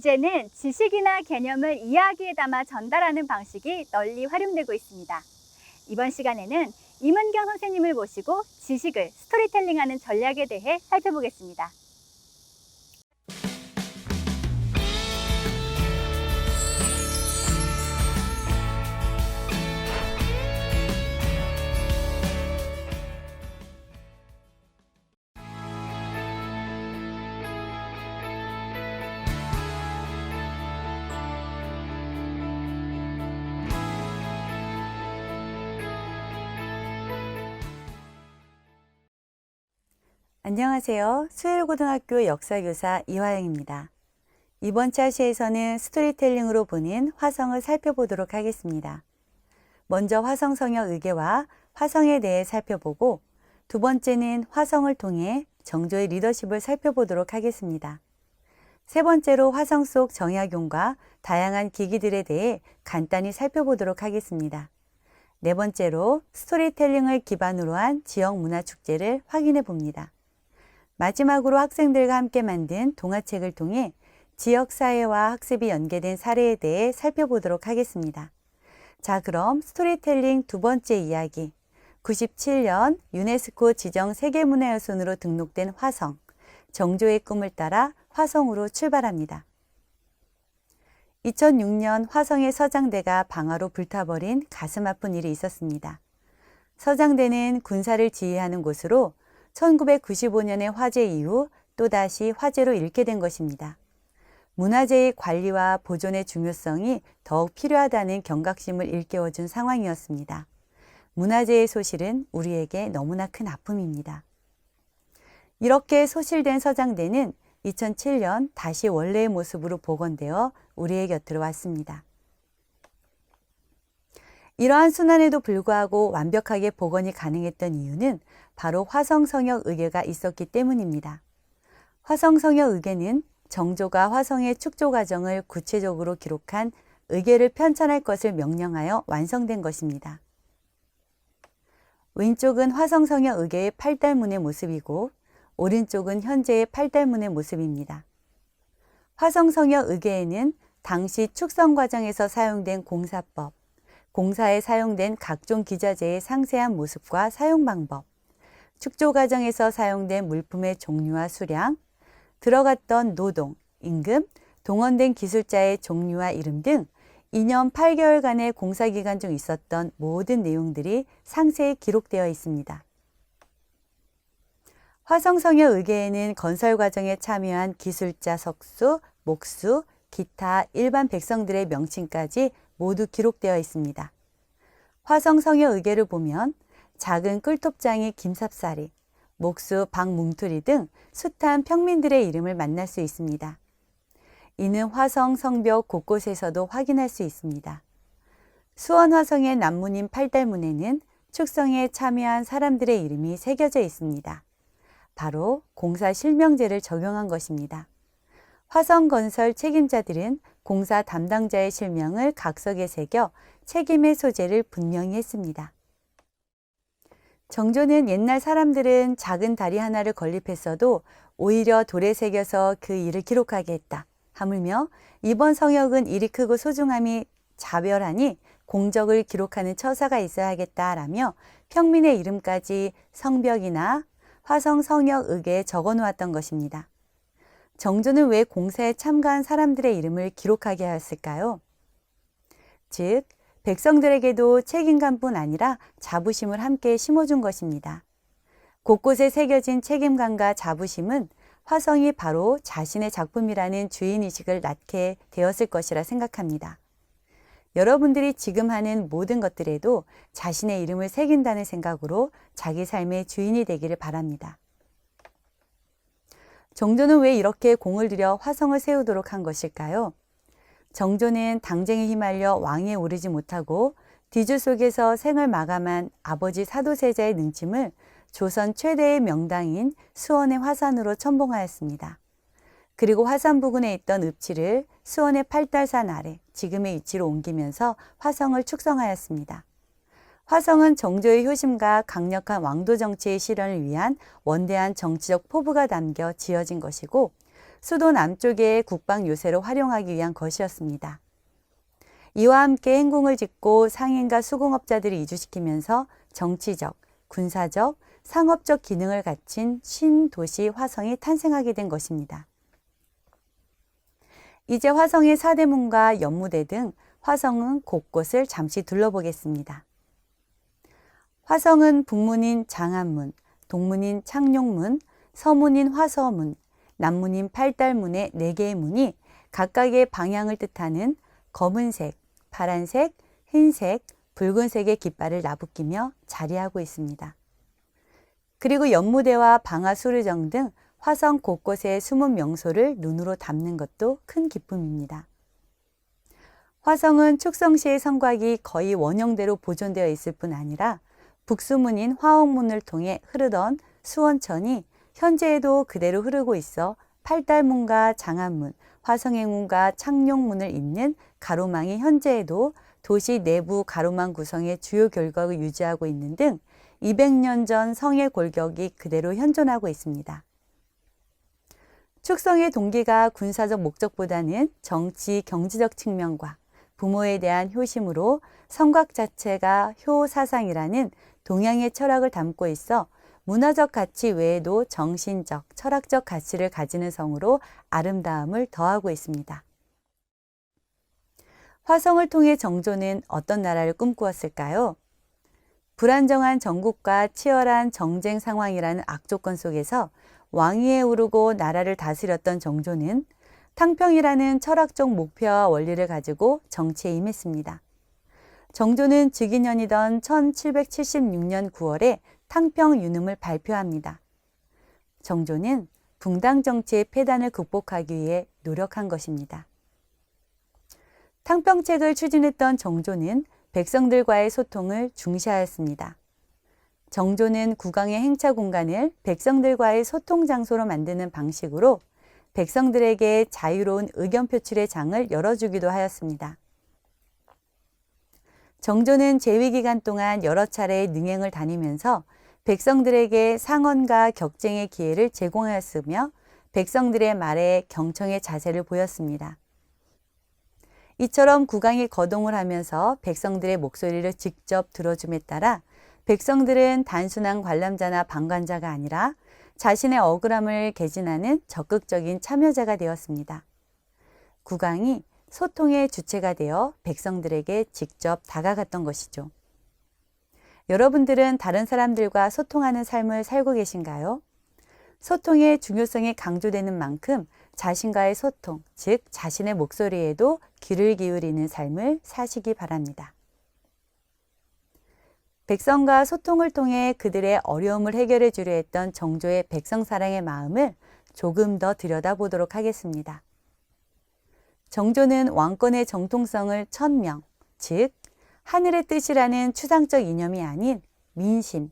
이제는 지식이나 개념을 이야기에 담아 전달하는 방식이 널리 활용되고 있습니다. 이번 시간에는 임은경 선생님을 모시고 지식을 스토리텔링하는 전략에 대해 살펴보겠습니다. 안녕하세요. 수일고등학교 역사교사 이화영입니다. 이번 차시에서는 스토리텔링으로 보는 화성을 살펴보도록 하겠습니다. 먼저 화성성역 의궤와 화성에 대해 살펴보고 두 번째는 화성을 통해 정조의 리더십을 살펴보도록 하겠습니다. 세 번째로 화성 속 정약용과 다양한 기기들에 대해 간단히 살펴보도록 하겠습니다. 네 번째로 스토리텔링을 기반으로 한 지역 문화축제를 확인해 봅니다. 마지막으로 학생들과 함께 만든 동화책을 통해 지역사회와 학습이 연계된 사례에 대해 살펴보도록 하겠습니다. 자, 그럼 스토리텔링 두 번째 이야기, 97년 유네스코 지정 세계문화유산으로 등록된 화성, 정조의 꿈을 따라 화성으로 출발합니다. 2006년 화성의 서장대가 방화로 불타버린 가슴 아픈 일이 있었습니다. 서장대는 군사를 지휘하는 곳으로 1995년의 화재 이후 또다시 화재로 잃게 된 것입니다. 문화재의 관리와 보존의 중요성이 더욱 필요하다는 경각심을 일깨워준 상황이었습니다. 문화재의 소실은 우리에게 너무나 큰 아픔입니다. 이렇게 소실된 서장대는 2007년 다시 원래의 모습으로 복원되어 우리의 곁으로 왔습니다. 이러한 순환에도 불구하고 완벽하게 복원이 가능했던 이유는 바로 화성성역 의궤가 있었기 때문입니다. 화성성역 의궤는 정조가 화성의 축조 과정을 구체적으로 기록한 의궤를 편찬할 것을 명령하여 완성된 것입니다. 왼쪽은 화성성역 의궤의 팔달문의 모습이고 오른쪽은 현재의 팔달문의 모습입니다. 화성성역 의궤에는 당시 축성 과정에서 사용된 공사법, 공사에 사용된 각종 기자재의 상세한 모습과 사용 방법, 축조 과정에서 사용된 물품의 종류와 수량, 들어갔던 노동, 임금, 동원된 기술자의 종류와 이름 등 2년 8개월간의 공사 기간 중 있었던 모든 내용들이 상세히 기록되어 있습니다. 화성성역 의궤에는 건설 과정에 참여한 기술자 석수, 목수, 기타 일반 백성들의 명칭까지 모두 기록되어 있습니다. 화성성역 의궤를 보면 작은 꿀톱장이 김삽사리, 목수 박뭉투리 등 숱한 평민들의 이름을 만날 수 있습니다. 이는 화성 성벽 곳곳에서도 확인할 수 있습니다. 수원 화성의 남문인 팔달문에는 축성에 참여한 사람들의 이름이 새겨져 있습니다. 바로 공사 실명제를 적용한 것입니다. 화성 건설 책임자들은 공사 담당자의 실명을 각석에 새겨 책임의 소재를 분명히 했습니다. 정조는 옛날 사람들은 작은 다리 하나를 건립했어도 오히려 돌에 새겨서 그 일을 기록하게 했다. 하물며 이번 성역은 일이 크고 소중함이 자별하니 공적을 기록하는 처사가 있어야겠다라며 평민의 이름까지 성벽이나 화성 성역 의궤에 적어 놓았던 것입니다. 정조는 왜 공사에 참가한 사람들의 이름을 기록하게 하였을까요? 즉, 백성들에게도 책임감뿐 아니라 자부심을 함께 심어준 것입니다. 곳곳에 새겨진 책임감과 자부심은 화성이 바로 자신의 작품이라는 주인의식을 낳게 되었을 것이라 생각합니다. 여러분들이 지금 하는 모든 것들에도 자신의 이름을 새긴다는 생각으로 자기 삶의 주인이 되기를 바랍니다. 정조는 왜 이렇게 공을 들여 화성을 세우도록 한 것일까요? 정조는 당쟁에 휘말려 왕위에 오르지 못하고 뒤주 속에서 생을 마감한 아버지 사도세자의 능침을 조선 최대의 명당인 수원의 화산으로 천봉하였습니다. 그리고 화산 부근에 있던 읍지를 수원의 팔달산 아래 지금의 위치로 옮기면서 화성을 축성하였습니다. 화성은 정조의 효심과 강력한 왕도 정치의 실현을 위한 원대한 정치적 포부가 담겨 지어진 것이고 수도 남쪽의 국방 요새로 활용하기 위한 것이었습니다. 이와 함께 행궁을 짓고 상인과 수공업자들을 이주시키면서 정치적, 군사적, 상업적 기능을 갖춘 신도시 화성이 탄생하게 된 것입니다. 이제 화성의 사대문과 연무대 등 화성은 곳곳을 잠시 둘러보겠습니다. 화성은 북문인 장안문, 동문인 창룡문, 서문인 화서문, 남문인 팔달문의 4개의 문이 각각의 방향을 뜻하는 검은색, 파란색, 흰색, 붉은색의 깃발을 나부끼며 자리하고 있습니다. 그리고 연무대와 방아수르정 등 화성 곳곳의 숨은 명소를 눈으로 담는 것도 큰 기쁨입니다. 화성은 축성시의 성곽이 거의 원형대로 보존되어 있을 뿐 아니라 북수문인 화옥문을 통해 흐르던 수원천이 현재에도 그대로 흐르고 있어 팔달문과 장안문, 화성행문과 창룡문을 잇는 가로망이 현재에도 도시 내부 가로망 구성의 주요 결각을 유지하고 있는 등 200년 전 성의 골격이 그대로 현존하고 있습니다. 축성의 동기가 군사적 목적보다는 정치, 경제적 측면과 부모에 대한 효심으로 성곽 자체가 효사상이라는 동양의 철학을 담고 있어 문화적 가치 외에도 정신적, 철학적 가치를 가지는 성으로 아름다움을 더하고 있습니다. 화성을 통해 정조는 어떤 나라를 꿈꾸었을까요? 불안정한 정국과 치열한 정쟁 상황이라는 악조건 속에서 왕위에 오르고 나라를 다스렸던 정조는 탕평이라는 철학적 목표와 원리를 가지고 정치에 임했습니다. 정조는 즉위년이던 1776년 9월에 탕평유능을 발표합니다. 정조는 붕당 정치의 폐단을 극복하기 위해 노력한 것입니다. 탕평책을 추진했던 정조는 백성들과의 소통을 중시하였습니다. 정조는 국왕의 행차 공간을 백성들과의 소통 장소로 만드는 방식으로 백성들에게 자유로운 의견 표출의 장을 열어주기도 하였습니다. 정조는 재위 기간 동안 여러 차례 능행을 다니면서 백성들에게 상언과 격쟁의 기회를 제공하였으며 백성들의 말에 경청의 자세를 보였습니다. 이처럼 국왕이 거동을 하면서 백성들의 목소리를 직접 들어줌에 따라 백성들은 단순한 관람자나 방관자가 아니라 자신의 억울함을 개진하는 적극적인 참여자가 되었습니다. 국왕이 소통의 주체가 되어 백성들에게 직접 다가갔던 것이죠. 여러분들은 다른 사람들과 소통하는 삶을 살고 계신가요? 소통의 중요성이 강조되는 만큼 자신과의 소통, 즉 자신의 목소리에도 귀를 기울이는 삶을 사시기 바랍니다. 백성과 소통을 통해 그들의 어려움을 해결해 주려 했던 정조의 백성사랑의 마음을 조금 더 들여다보도록 하겠습니다. 정조는 왕권의 정통성을 천명, 즉 하늘의 뜻이라는 추상적 이념이 아닌 민심,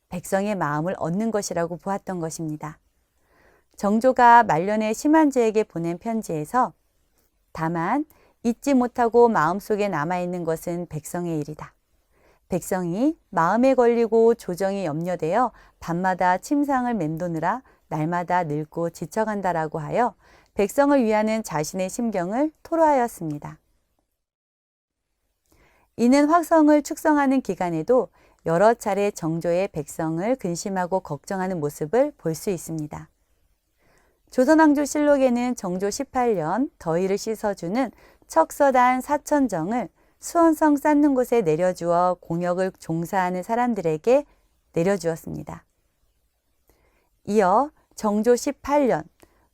백성의 마음을 얻는 것이라고 보았던 것입니다. 정조가 말년에 심한제에게 보낸 편지에서 다만 잊지 못하고 마음속에 남아있는 것은 백성의 일이다. 백성이 마음에 걸리고 조정이 염려되어 밤마다 침상을 맴도느라 날마다 늙고 지쳐간다라고 하여 백성을 위하는 자신의 심경을 토로하였습니다. 이는 화성을 축성하는 기간에도 여러 차례 정조의 백성을 근심하고 걱정하는 모습을 볼 수 있습니다. 조선왕조실록에는 정조 18년 더위를 씻어주는 척서단 사천정을 수원성 쌓는 곳에 내려주어 공역을 종사하는 사람들에게 내려주었습니다. 이어 정조 18년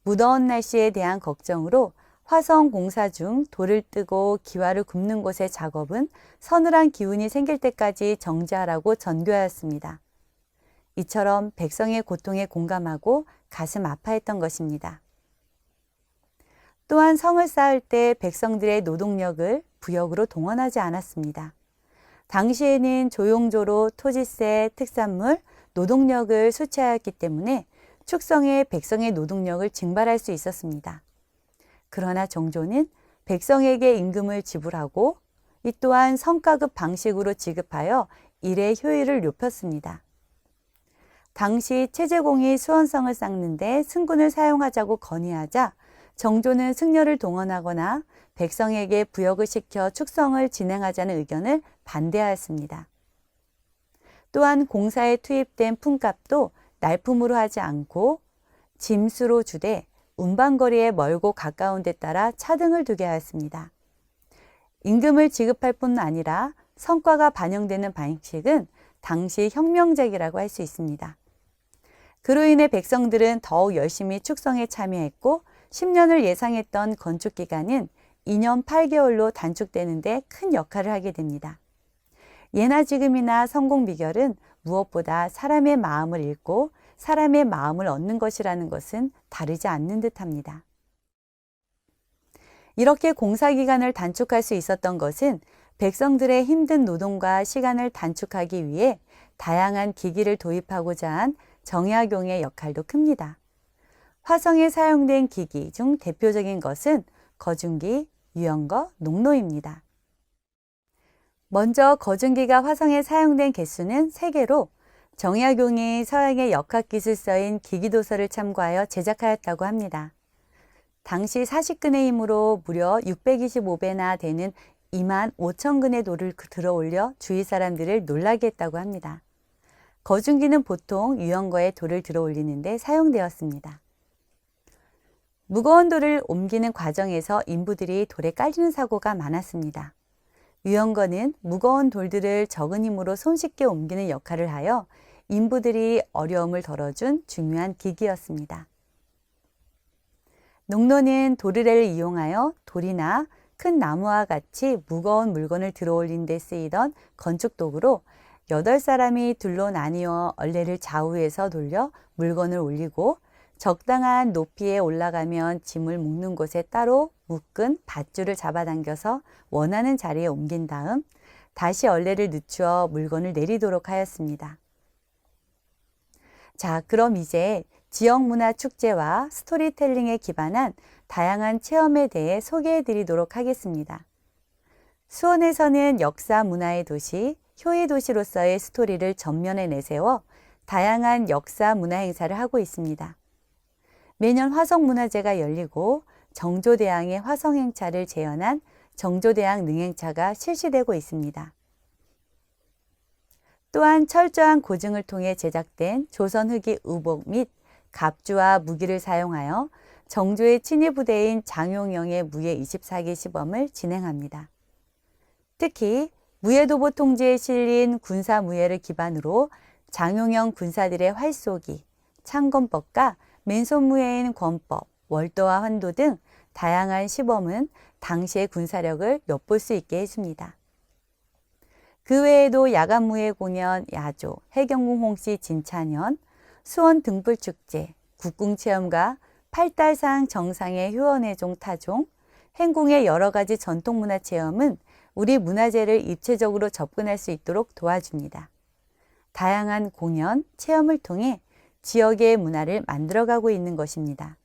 무더운 날씨에 대한 걱정으로 화성 공사 중 돌을 뜨고 기와를 굽는 곳의 작업은 서늘한 기운이 생길 때까지 정지하라고 전교하였습니다. 이처럼 백성의 고통에 공감하고 가슴 아파했던 것입니다. 또한 성을 쌓을 때 백성들의 노동력을 부역으로 동원하지 않았습니다. 당시에는 조용조로 토지세, 특산물, 노동력을 수취하였기 때문에 축성에 백성의 노동력을 징발할 수 있었습니다. 그러나 정조는 백성에게 임금을 지불하고 이 또한 성과급 방식으로 지급하여 일의 효율을 높였습니다. 당시 체제공이 수원성을 쌓는데 승군을 사용하자고 건의하자 정조는 승려를 동원하거나 백성에게 부역을 시켜 축성을 진행하자는 의견을 반대하였습니다. 또한 공사에 투입된 품값도 날품으로 하지 않고 짐수로 주되 운반거리에 멀고 가까운 데 따라 차등을 두게 하였습니다. 임금을 지급할 뿐 아니라 성과가 반영되는 방식은 당시 혁명적이라고 할 수 있습니다. 그로 인해 백성들은 더욱 열심히 축성에 참여했고 10년을 예상했던 건축기간은 2년 8개월로 단축되는 데 큰 역할을 하게 됩니다. 예나 지금이나 성공 비결은 무엇보다 사람의 마음을 읽고 사람의 마음을 얻는 것이라는 것은 다르지 않는 듯합니다. 이렇게 공사기간을 단축할 수 있었던 것은 백성들의 힘든 노동과 시간을 단축하기 위해 다양한 기기를 도입하고자 한 정약용의 역할도 큽니다. 화성에 사용된 기기 중 대표적인 것은 거중기, 유연거, 농로입니다. 먼저 거중기가 화성에 사용된 개수는 3개로 정약용이 서양의 역학기술서인 기기도서를 참고하여 제작하였다고 합니다. 당시 40근의 힘으로 무려 625배나 되는 25,000근의 돌을 들어 올려 주위 사람들을 놀라게 했다고 합니다. 거중기는 보통 유연거에 돌을 들어 올리는 데 사용되었습니다. 무거운 돌을 옮기는 과정에서 인부들이 돌에 깔리는 사고가 많았습니다. 유연거는 무거운 돌들을 적은 힘으로 손쉽게 옮기는 역할을 하여 인부들이 어려움을 덜어준 중요한 기기였습니다. 농로는 도르래를 이용하여 돌이나 큰 나무와 같이 무거운 물건을 들어 올린 데 쓰이던 건축도구로 8사람이 둘로 나뉘어 얼레를 좌우에서 돌려 물건을 올리고 적당한 높이에 올라가면 짐을 묶는 곳에 따로 묶은 밧줄을 잡아당겨서 원하는 자리에 옮긴 다음 다시 얼레를 늦추어 물건을 내리도록 하였습니다. 자, 그럼 이제 지역문화축제와 스토리텔링에 기반한 다양한 체험에 대해 소개해 드리도록 하겠습니다. 수원에서는 역사 문화의 도시, 효의 도시로서의 스토리를 전면에 내세워 다양한 역사 문화 행사를 하고 있습니다. 매년 화성문화제가 열리고 정조대왕의 화성행차를 재현한 정조대왕 능행차가 실시되고 있습니다. 또한 철저한 고증을 통해 제작된 조선 후기 의복 및 갑주와 무기를 사용하여 정조의 친위 부대인 장용영의 무예 24기 시범을 진행합니다. 특히 무예도보 통지에 실린 군사무예를 기반으로 장용영 군사들의 활쏘기, 창건법과 맨손무예인 권법, 월도와 환도 등 다양한 시범은 당시의 군사력을 엿볼 수 있게 해줍니다. 그 외에도 야간무예 공연, 야조, 해경궁 홍씨 진찬연, 수원 등불축제, 국궁체험과 팔달상 정상의 효원회종 타종, 행궁의 여러 가지 전통문화 체험은 우리 문화재를 입체적으로 접근할 수 있도록 도와줍니다. 다양한 공연, 체험을 통해 지역의 문화를 만들어가고 있는 것입니다.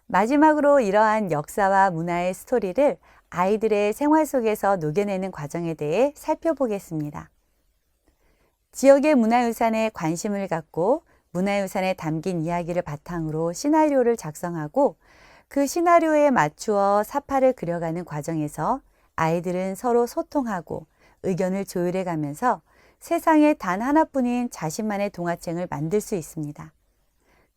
마지막으로 이러한 역사와 문화의 스토리를 아이들의 생활 속에서 녹여내는 과정에 대해 살펴보겠습니다. 지역의 문화유산에 관심을 갖고 문화유산에 담긴 이야기를 바탕으로 시나리오를 작성하고 그 시나리오에 맞추어 사파를 그려가는 과정에서 아이들은 서로 소통하고 의견을 조율해 가면서 세상에 단 하나뿐인 자신만의 동화책을 만들 수 있습니다.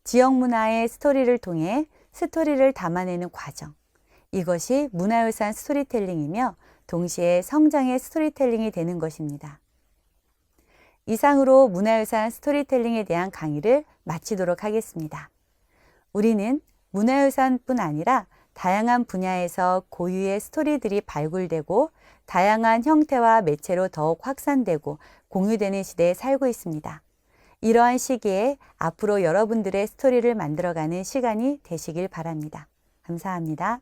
지역 문화의 스토리를 통해 스토리를 담아내는 과정. 이것이 문화유산 스토리텔링이며 동시에 성장의 스토리텔링이 되는 것입니다. 이상으로 문화유산 스토리텔링에 대한 강의를 마치도록 하겠습니다. 우리는 문화유산뿐 아니라 다양한 분야에서 고유의 스토리들이 발굴되고 다양한 형태와 매체로 더욱 확산되고 공유되는 시대에 살고 있습니다. 이러한 시기에 앞으로 여러분들의 스토리를 만들어가는 시간이 되시길 바랍니다. 감사합니다.